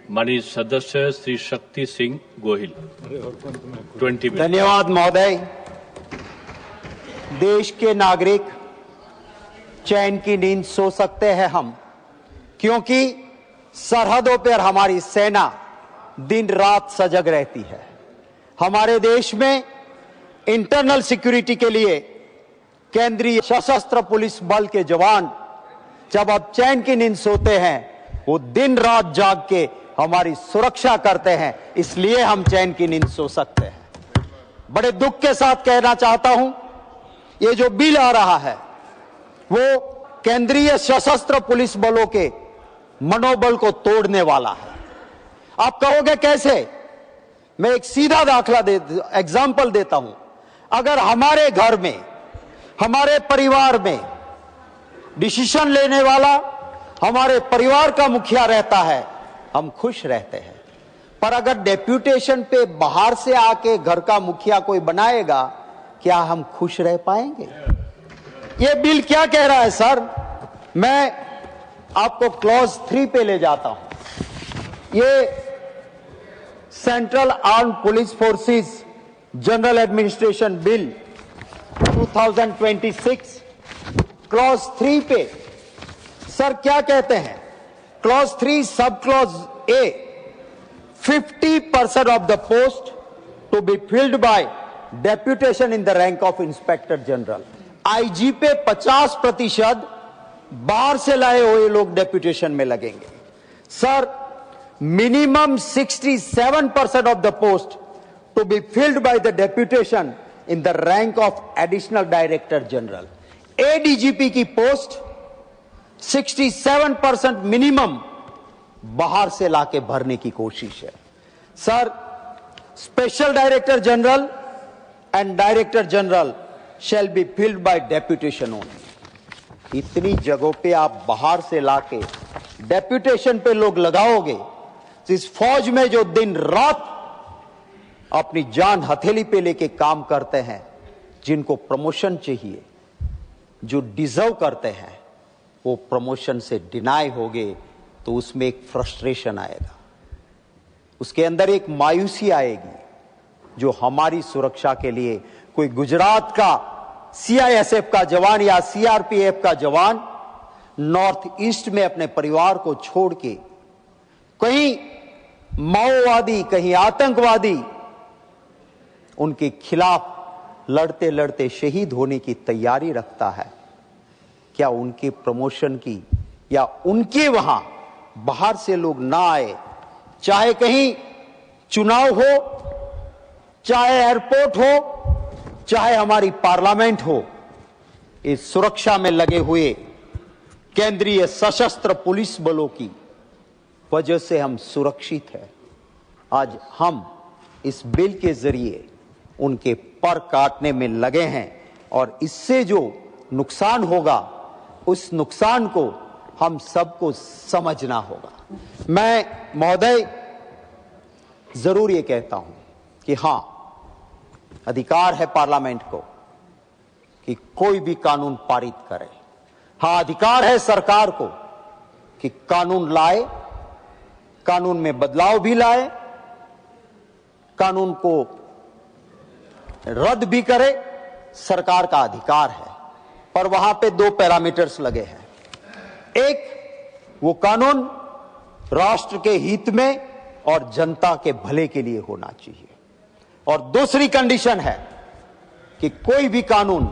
माननीय सदस्य श्री शक्ति सिंह गोहिल 20 मिनट। धन्यवाद महोदय। देश के नागरिक चैन की नींद सो सकते हैं हम, क्योंकि सरहदों पर हमारी सेना दिन रात सजग रहती है। हमारे देश में इंटरनल सिक्योरिटी के लिए केंद्रीय सशस्त्र पुलिस बल के जवान जब अब चैन की नींद सोते हैं, वो दिन रात जाग के हमारी सुरक्षा करते हैं, इसलिए हम चैन की नींद सो सकते हैं। बड़े दुख के साथ कहना चाहता हूं, ये जो बिल आ रहा है वो केंद्रीय सशस्त्र पुलिस बलों के मनोबल को तोड़ने वाला है। आप कहोगे कैसे? मैं एक सीधा एग्जाम्पल देता हूं। अगर हमारे घर में, हमारे परिवार में डिसीजन लेने वाला हमारे परिवार का मुखिया रहता है, हम खुश रहते हैं। पर अगर डेप्यूटेशन पे बाहर से आके घर का मुखिया कोई बनाएगा, क्या हम खुश रह पाएंगे? ये बिल क्या कह रहा है सर? मैं आपको क्लॉज 3 पे ले जाता हूं। ये central arm police forces general administration bill 2026 clause 3 पे सर क्या कहते हैं? Clause 3 sub clause A, 50% of the post to be filled by deputation in the rank of inspector general. IG पे 50% बाहर से लाए हुए लोग डेप्यूटेशन में लगेंगे। Sir minimum 67% of the post to be filled by the deputation in the rank of additional director general. ADGP की post 67% minimum बाहर से लाके भरने की कोशिश है। Sir special director general and director general shall be filled by deputation only. इतनी जगहों पे आप बाहर से लाके डेप्यूटेशन पे लोग लगाओगे, इस फौज में जो दिन रात अपनी जान हथेली पे लेके काम करते हैं, जिनको प्रमोशन चाहिए, जो डिजर्व करते हैं, वो प्रमोशन से डिनाई होगे तो उसमें एक फ्रस्ट्रेशन आएगा, उसके अंदर एक मायूसी आएगी। जो हमारी सुरक्षा के लिए कोई गुजरात का सीआईएसएफ का जवान या सीआरपीएफ का जवान नॉर्थ ईस्ट में अपने परिवार को छोड़ के कहीं माओवादी, कहीं आतंकवादी उनके खिलाफ लड़ते लड़ते शहीद होने की तैयारी रखता है, क्या उनके प्रमोशन की या उनके वहां बाहर से लोग ना आए, चाहे कहीं चुनाव हो, चाहे एयरपोर्ट हो, चाहे हमारी पार्लियामेंट हो, इस सुरक्षा में लगे हुए केंद्रीय सशस्त्र पुलिस बलों की वजह से हम सुरक्षित हैं। आज हम इस बिल के जरिए उनके पर काटने में लगे हैं और इससे जो नुकसान होगा, उस नुकसान को हम सबको समझना होगा। मैं महोदय जरूर ये कहता हूं कि हां, अधिकार है पार्लियामेंट को कि कोई भी कानून पारित करे। हां, अधिकार है सरकार को कि कानून लाए, कानून में बदलाव भी लाए, कानून को रद्द भी करे, सरकार का अधिकार है। पर वहां पे 2 पैरामीटर्स लगे हैं। एक, वो कानून राष्ट्र के हित में और जनता के भले के लिए होना चाहिए, और दूसरी कंडीशन है कि कोई भी कानून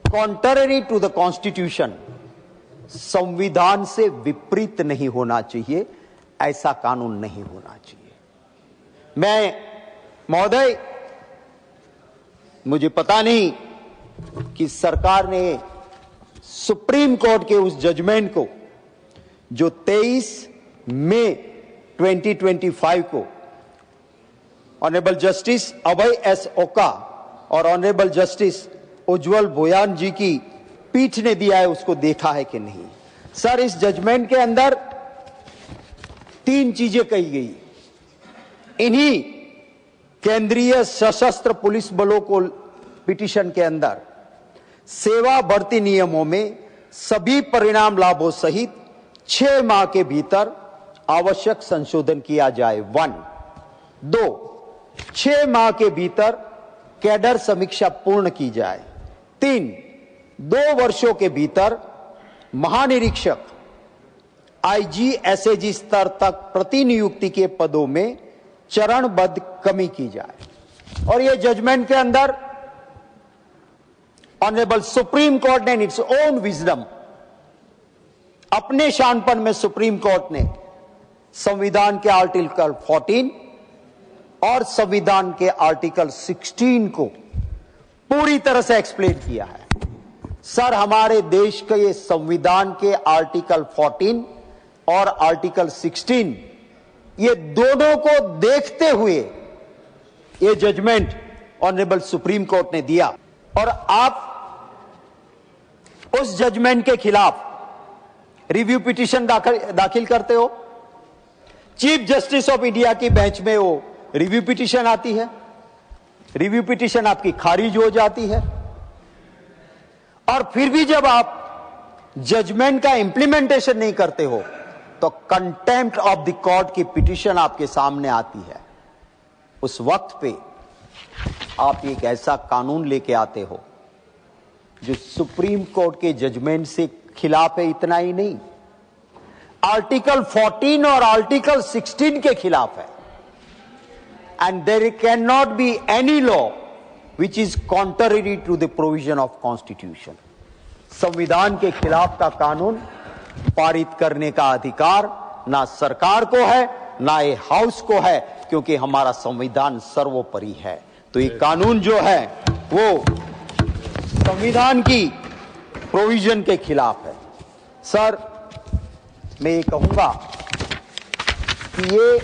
कॉन्ट्ररी टू द कॉन्स्टिट्यूशन, संविधान से विपरीत नहीं होना चाहिए, ऐसा कानून नहीं होना चाहिए। मैं महोदय, मुझे पता नहीं कि सरकार ने सुप्रीम कोर्ट के उस जजमेंट को जो 23 मई 2025 को ऑनरेबल जस्टिस अभय एस ओका और ऑनरेबल जस्टिस उज्जवल भोयान जी की पीठ ने दिया है, उसको देखा है कि नहीं। सर इस जजमेंट के अंदर 3 चीजें कही गई। इन्हीं केंद्रीय सशस्त्र पुलिस बलों को पिटीशन के अंदर सेवा भर्ती नियमों में सभी परिणाम लाभों सहित 6 माह के भीतर आवश्यक संशोधन किया जाए। 1, 2, 6 माह के भीतर कैडर समीक्षा पूर्ण की जाए। 3, 2 वर्षों के भीतर महानिरीक्षक, आईजी, एसएजी स्तर तक प्रतिनियुक्ति के पदों में चरणबद्ध कमी की जाए। और यह जजमेंट के अंदर ऑनरेबल सुप्रीम कोर्ट ने इन इट्स ओन विजडम, अपने शानपन में सुप्रीम कोर्ट ने संविधान के आर्टिकल 14 और संविधान के आर्टिकल 16 को पूरी तरह से एक्सप्लेन किया है। सर, हमारे देश के ये संविधान के आर्टिकल 14 और आर्टिकल 16, ये दोनों को देखते हुए ये जजमेंट ऑनरेबल सुप्रीम कोर्ट ने दिया। और आप उस जजमेंट के खिलाफ रिव्यू पिटीशन दाखिल करते हो। चीफ जस्टिस ऑफ इंडिया की बेंच में वो रिव्यू पिटीशन आती है, रिव्यू पिटीशन आपकी खारिज हो जाती है, और फिर भी जब आप जजमेंट का इंप्लीमेंटेशन नहीं करते हो तो कंटेम्प्ट ऑफ द कोर्ट की पिटीशन आपके सामने आती है। उस वक्त पे आप एक ऐसा कानून लेके आते हो जो सुप्रीम कोर्ट के जजमेंट से खिलाफ है। इतना ही नहीं, आर्टिकल 14 और आर्टिकल 16 के खिलाफ है। And there can not be any law which is contrary to the provision of constitution. संविधान के खिलाफ का कानून पारित करने का अधिकार ना सरकार को है, ना ये हाउस को है, क्योंकि हमारा संविधान सर्वोपरि है। तो ये कानून जो है वो संविधान की प्रोविजन के खिलाफ है। सर, मैं ये कहूंगा कि ये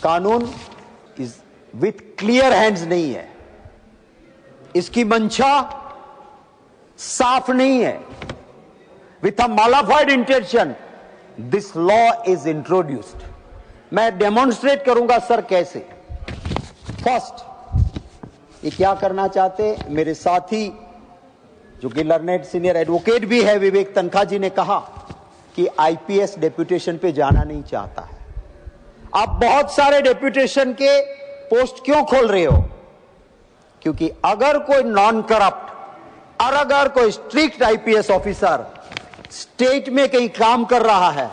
कानून इज विथ क्लियर हैंड्स नहीं है, इसकी मंशा साफ नहीं है। With a modified intention this law is introduced. मैं डेमोन्स्ट्रेट करूंगा सर कैसे। फर्स्ट, ये क्या करना चाहते मेरे साथी जो कि लर्नेड सीनियर एडवोकेट भी है, विवेक तनखा जी ने कहा कि आईपीएस डेप्यूटेशन पे जाना नहीं चाहता है। आप बहुत सारे डेप्यूटेशन के पोस्ट क्यों खोल रहे हो? क्योंकि अगर कोई नॉन करप्ट और अगर कोई स्ट्रिक्ट आईपीएस ऑफिसर स्टेट में कहीं काम कर रहा है,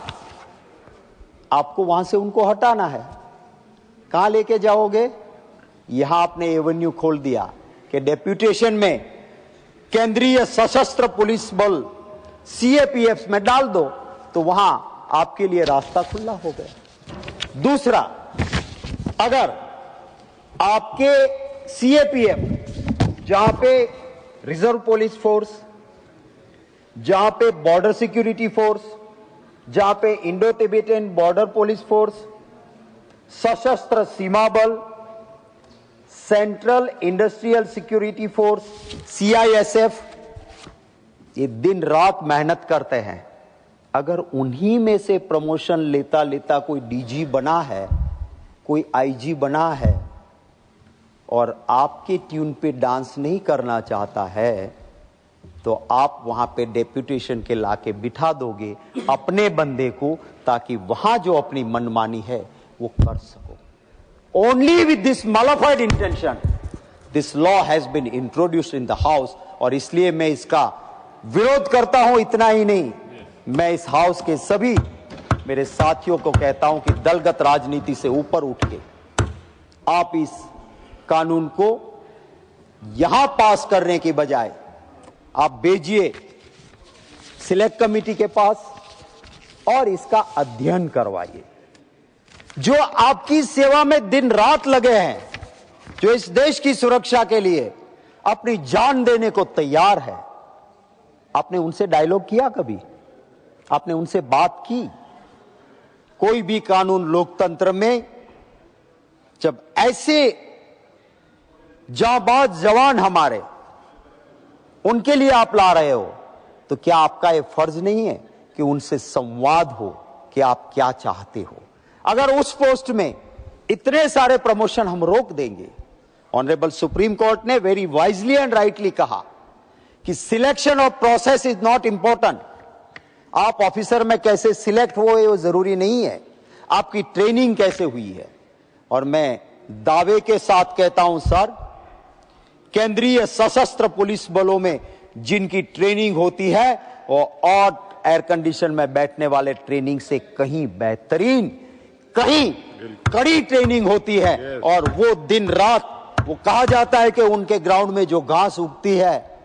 आपको वहां से उनको हटाना है। कहां लेके जाओगे? यहां आपने एवेन्यू खोल दिया कि डेप्यूटेशन में केंद्रीय सशस्त्र पुलिस बल सीएपीएफ में डाल दो, तो वहां आपके लिए रास्ता खुला हो गया। दूसरा, अगर आपके सीएपीएफ, जहां पे रिजर्व पुलिस फोर्स, जहां पे बॉर्डर सिक्योरिटी फोर्स, जहां पे Indo Tibetan border police force, सशस्त्र सीमा बल, central industrial security force CISF, ये दिन रात मेहनत करते हैं। अगर उन्हीं में से प्रमोशन लेता लेता कोई डीजी बना है, कोई आईजी बना है और आपके ट्यून पे डांस नहीं करना चाहता है, तो आप वहां पे डेप्यूटेशन के लाके बिठा दोगे अपने बंदे को, ताकि वहां जो अपनी मनमानी है वो कर सको। Only with this modified intention this law has been introduced in the house, और इसलिए मैं इसका विरोध करता हूं। इतना ही नहीं, मैं इस हाउस के सभी मेरे साथियों को कहता हूं कि दलगत राजनीति से ऊपर उठ के आप इस कानून को यहां पास करने की बजाय आप भेजिए सिलेक्ट कमेटी के पास और इसका अध्ययन करवाइए। जो आपकी सेवा में दिन रात लगे हैं, जो इस देश की सुरक्षा के लिए अपनी जान देने को तैयार है, आपने उनसे डायलॉग किया कभी? आपने उनसे बात की? कोई भी कानून लोकतंत्र में जब ऐसे जाबाज जवान हमारे, उनके लिए आप ला रहे हो, तो क्या आपका यह फर्ज नहीं है कि उनसे संवाद हो कि आप क्या चाहते हो? अगर उस पोस्ट में इतने सारे प्रमोशन हम रोक देंगे, ऑनरेबल सुप्रीम कोर्ट ने वेरी वाइजली एंड राइटली कहा कि selection of process is not important, आप ऑफिसर में कैसे सिलेक्ट हुए वो जरूरी नहीं है, आपकी ट्रेनिंग कैसे हुई है। और मैं दावे के साथ कहता हूं सर, केंद्रीय सशस्त्र पुलिस बलों में जिनकी ट्रेनिंग होती है वो और एयर कंडीशन में बैठने वाले ट्रेनिंग से कहीं बेहतरीन, कहीं कड़ी ट्रेनिंग होती है। और वो दिन रात, वो कहा जाता है कि उनके ग्राउंड में जो घास उगती है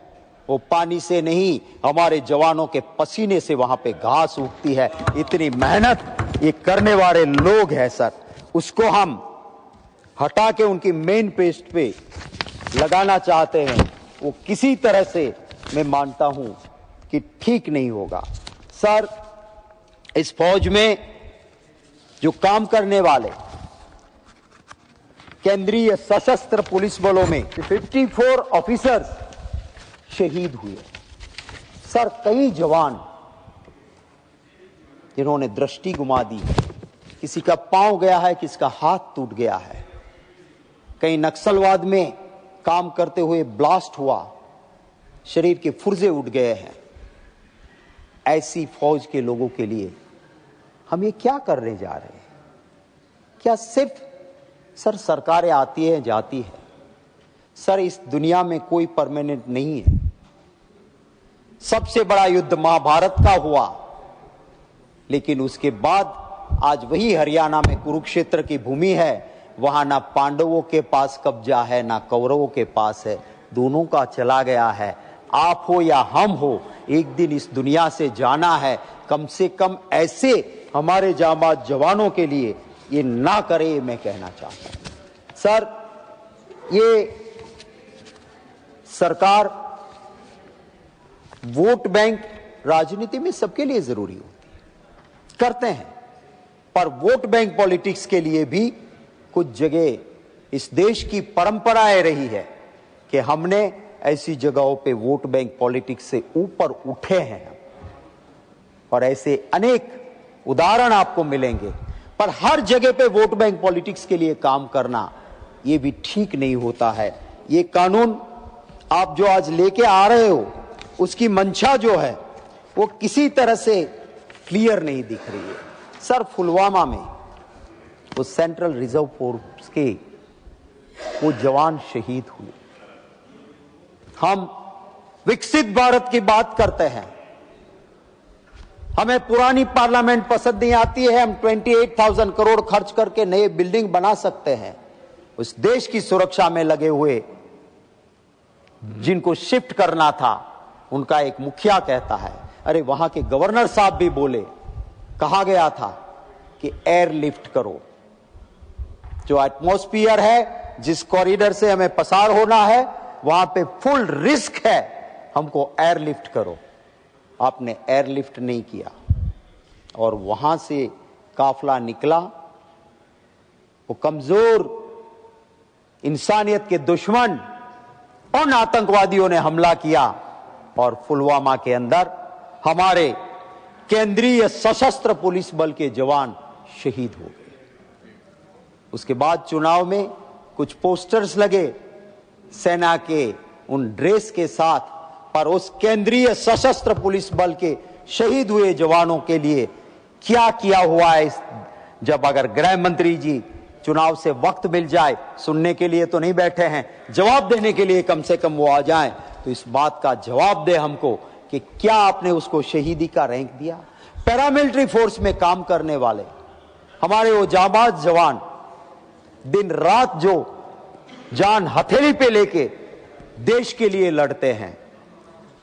वो पानी से नहीं, हमारे जवानों के पसीने से वहां पे घास उगती है। इतनी मेहनत ये करने वाले लोग हैं सर, उसको हम हटा के उनकी मेन पेस्ट पे लगाना चाहते हैं, वो किसी तरह से मैं मानता हूं कि ठीक नहीं होगा। सर, इस फौज में जो काम करने वाले केंद्रीय सशस्त्र पुलिस बलों में 54 ऑफिसर्स शहीद हुए। सर, कई जवान जिन्होंने दृष्टि गुमा दी, किसी का पांव गया है, किसी का हाथ टूट गया है, कई नक्सलवाद में काम करते हुए ब्लास्ट हुआ, शरीर के पुर्जे उठ गए हैं। ऐसी फौज के लोगों के लिए हम ये क्या करने जा रहे हैं? क्या सिर्फ सर सरकारें आती है जाती है? सर, इस दुनिया में कोई परमानेंट नहीं है। सबसे बड़ा युद्ध महाभारत का हुआ, लेकिन उसके बाद आज वही हरियाणा में कुरुक्षेत्र की भूमि है, वहां ना पांडवों के पास कब्जा है ना कौरवों के पास है, दोनों का चला गया है। आप हो या हम हो, एक दिन इस दुनिया से जाना है। कम से कम ऐसे हमारे जांबाज जवानों के लिए ये ना करे, मैं कहना चाहता हूं। सर, ये सरकार वोट बैंक राजनीति में सबके लिए जरूरी होती है, करते हैं, पर वोट बैंक पॉलिटिक्स के लिए भी कुछ जगह इस देश की परंपराएं रही है कि हमने ऐसी जगहों पे वोट बैंक पॉलिटिक्स से ऊपर उठे हैं, और ऐसे अनेक उदाहरण आपको मिलेंगे। पर हर जगह पे वोट बैंक पॉलिटिक्स के लिए काम करना ये भी ठीक नहीं होता है। ये कानून आप जो आज लेके आ रहे हो, उसकी मंशा जो है वो किसी तरह से क्लियर नहीं दिख रही है। सर, पुलवामा में वो सेंट्रल रिजर्व फोर्स के वो जवान शहीद हुए। हम विकसित भारत की बात करते हैं, हमें पुरानी पार्लियामेंट पसंद नहीं आती है, हम 28,000 करोड़ खर्च करके नए बिल्डिंग बना सकते हैं। उस देश की सुरक्षा में लगे हुए जिनको शिफ्ट करना था, उनका एक मुखिया कहता है, अरे वहां के गवर्नर साहब भी बोले, कहा गया था कि एयरलिफ्ट करो, जो एटमॉस्फेयर है, जिस कॉरिडोर से हमें पसार होना है, वहां पे फुल रिस्क है, हमको एयरलिफ्ट करो। आपने एयरलिफ्ट नहीं किया और वहां से काफला निकला। वो कमजोर इंसानियत के दुश्मन उन आतंकवादियों ने हमला किया और पुलवामा के अंदर हमारे केंद्रीय सशस्त्र पुलिस बल के जवान शहीद हो गए। उसके बाद चुनाव में कुछ पोस्टर्स लगे सेना के उन ड्रेस के साथ, पर उस केंद्रीय सशस्त्र पुलिस बल के शहीद हुए जवानों के लिए क्या किया हुआ है? जब अगर गृह मंत्री जी चुनाव से वक्त मिल जाए, सुनने के लिए तो नहीं बैठे हैं, जवाब देने के लिए कम से कम वो आ जाएं, तो इस बात का जवाब दे हमको कि क्या आपने उसको शहीदी का रैंक दिया? पैरामिलिट्री फोर्स में काम करने वाले हमारे वो जाबाज जवान दिन रात जो जान हथेली पे लेके देश के लिए लड़ते हैं,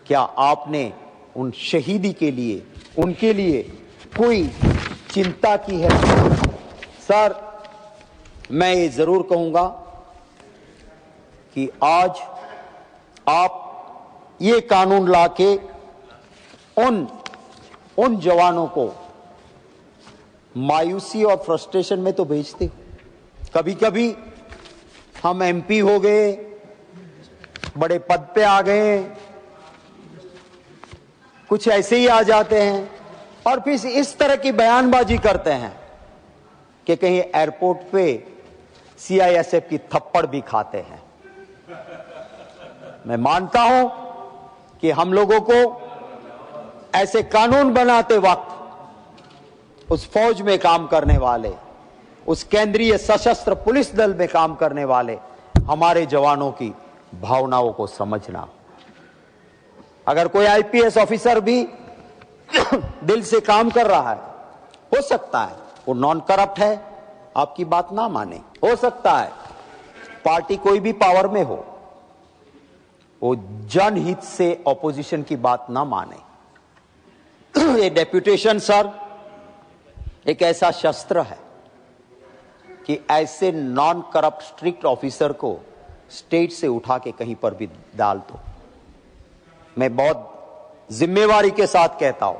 क्या आपने उन शहीदी के लिए, उनके लिए कोई चिंता की है? सर, मैं ये जरूर कहूंगा कि आज आप ये कानून लाके उन जवानों को मायूसी और फ्रस्ट्रेशन में तो भेजते हो। कभी कभी हम एमपी हो गए, बड़े पद पे आ गए, कुछ ऐसे ही आ जाते हैं और फिर इस तरह की बयानबाजी करते हैं कि कहीं एयरपोर्ट पे सीआईएसएफ की थप्पड़ भी खाते हैं। मैं मानता हूं कि हम लोगों को ऐसे कानून बनाते वक्त उस फौज में काम करने वाले, उस केंद्रीय सशस्त्र पुलिस दल में काम करने वाले हमारे जवानों की भावनाओं को समझना। अगर कोई आईपीएस ऑफिसर भी दिल से काम कर रहा है, हो सकता है वो नॉन करप्ट है, आपकी बात ना माने, हो सकता है पार्टी कोई भी पावर में हो, वो जनहित से ऑपोजिशन की बात ना माने। ये डेप्यूटेशन सर एक ऐसा शस्त्र है कि ऐसे नॉन करप्ट स्ट्रिक्ट ऑफिसर को स्टेट से उठा के कहीं पर भी डाल दो। मैं बहुत जिम्मेवारी के साथ कहता हूं,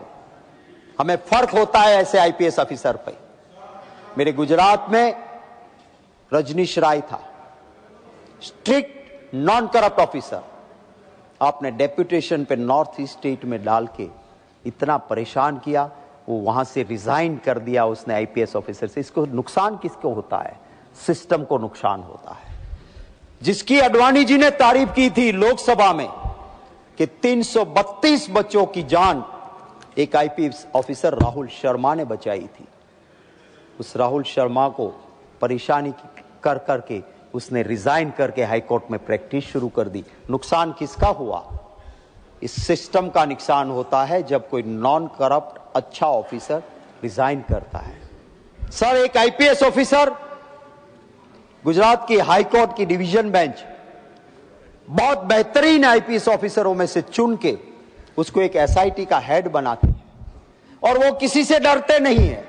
हमें फर्क होता है ऐसे आईपीएस ऑफिसर पे। मेरे गुजरात में रजनीश राय था, स्ट्रिक्ट नॉन करप्ट ऑफिसर, आपने डेप्यूटेशन पे नॉर्थ ईस्ट स्टेट में डाल के इतना परेशान किया, वो वहां से रिजाइन कर दिया उसने आईपीएस ऑफिसर से। इसको नुकसान किसको होता है? सिस्टम को नुकसान होता है। जिसकी अडवाणी जी ने तारीफ की थी लोकसभा में कि 332 बच्चों की जान एक आईपीएस ऑफिसर राहुल शर्मा ने बचाई थी, उस राहुल शर्मा को परेशानी कर करके उसने रिजाइन करके हाईकोर्ट में प्रैक्टिस शुरू कर दी। नुकसान किसका हुआ? इस सिस्टम का नुकसान होता है जब कोई नॉन करप्ट अच्छा ऑफिसर रिजाइन करता है। सर, एक आईपीएस ऑफिसर गुजरात की हाईकोर्ट की डिवीजन बेंच बहुत बेहतरीन आईपीएस ऑफिसरों में से चुन के उसको एक एसआईटी का हेड बनाते हैं, और वो किसी से डरते नहीं है,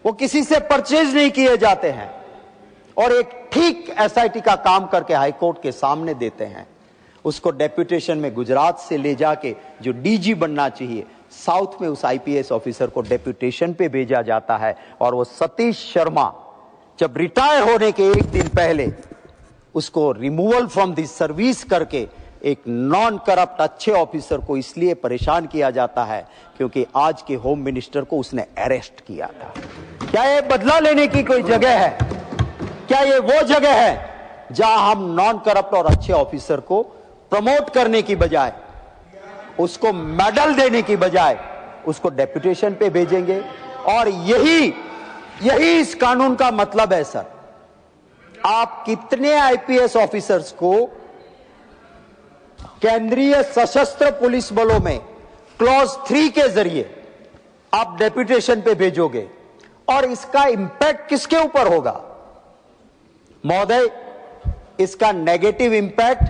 वो किसी से परचेज नहीं किए जाते हैं, और एक ठीक एसआईटी का काम करके हाईकोर्ट के सामने देते हैं। उसको डेप्यूटेशन में गुजरात से ले जाके जो डीजी बनना चाहिए, साउथ में उस आईपीएस ऑफिसर को डेप्यूटेशन पे भेजा जाता है, और वो सतीश शर्मा जब रिटायर होने के एक दिन पहले उसको रिमूवल फ्रॉम दी सर्विस करके एक नॉन करप्ट अच्छे ऑफिसर को इसलिए परेशान किया जाता है क्योंकि आज के होम मिनिस्टर को उसने अरेस्ट किया था। क्या ये बदला लेने की कोई जगह है? क्या ये वो जगह है जहां हम नॉन करप्ट और अच्छे ऑफिसर को प्रमोट करने की बजाय, उसको मेडल देने की बजाय उसको डेप्यूटेशन पे भेजेंगे? और यही इस कानून का मतलब है सर। आप कितने आईपीएस ऑफिसर्स को केंद्रीय सशस्त्र पुलिस बलों में क्लॉज 3 के जरिए आप डेप्यूटेशन पे भेजोगे, और इसका इंपैक्ट किसके ऊपर होगा महोदय? इसका नेगेटिव इंपैक्ट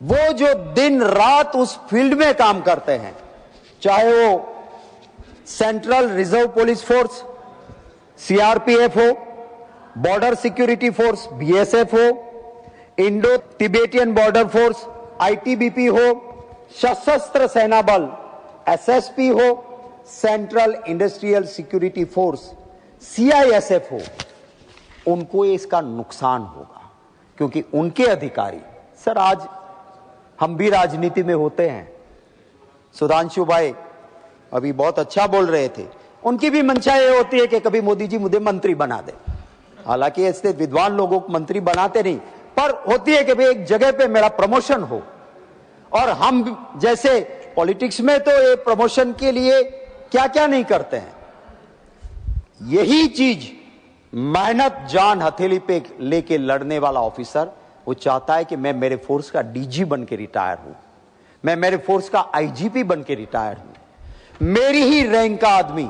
वो जो दिन रात उस फील्ड में काम करते हैं, चाहे वो central reserve police force CRPF हो, बॉर्डर सिक्योरिटी फोर्स बीएसएफ हो, Indo Tibetan border force ITBP हो, सशस्त्र सेना बल एसएसपी हो, central industrial security force CISF हो, उनको इसका नुकसान होगा क्योंकि उनके अधिकारी, सर आज हम भी राजनीति में होते हैं, सुधांशु भाई अभी बहुत अच्छा बोल रहे थे, उनकी भी मंशा ये होती है कि कभी मोदी जी मुझे मंत्री बना दे। हालांकि ऐसे विद्वान लोगों को मंत्री बनाते नहीं, पर होती है कि भाई एक जगह पे मेरा प्रमोशन हो। और हम जैसे पॉलिटिक्स में तो ये प्रमोशन के लिए क्या क्या नहीं करते हैं। यही चीज मेहनत जान हथेली पे लेके लड़ने वाला ऑफिसर वो चाहता है कि मैं मेरे फोर्स का डीजी बन के रिटायर हूं, मैं मेरे फोर्स का आईजीपी बन के रिटायर हूं, मेरी ही रैंक का आदमी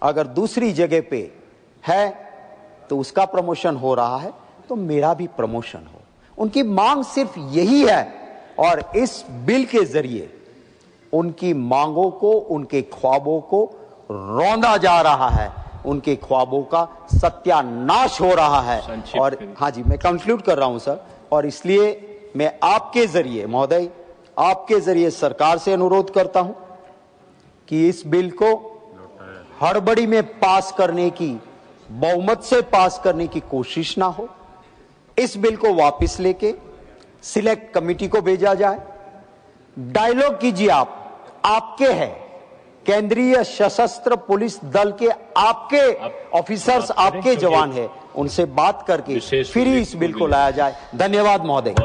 अगर दूसरी जगह पे है तो उसका प्रमोशन हो रहा है तो मेरा भी प्रमोशन हो। उनकी मांग सिर्फ यही है, और इस बिल के जरिए उनकी मांगों को, उनके ख्वाबों को रौंदा जा रहा है, उनके ख्वाबों का सत्यानाश हो रहा है। और हाँ जी, मैं कंक्लूड कर रहा हूं सर, और इसलिए मैं आपके जरिए महोदय, आपके जरिए सरकार से अनुरोध करता हूं कि इस बिल को हड़बड़ी में पास करने की, बहुमत से पास करने की कोशिश ना हो। इस बिल को वापस लेके सिलेक्ट कमेटी को भेजा जाए। डायलॉग कीजिए, आपके हैं, केंद्रीय सशस्त्र पुलिस दल के आपके ऑफिसर्स, आपके जवान हैं, उनसे बात करके फिर इस बिल को लाया जाए। धन्यवाद महोदय।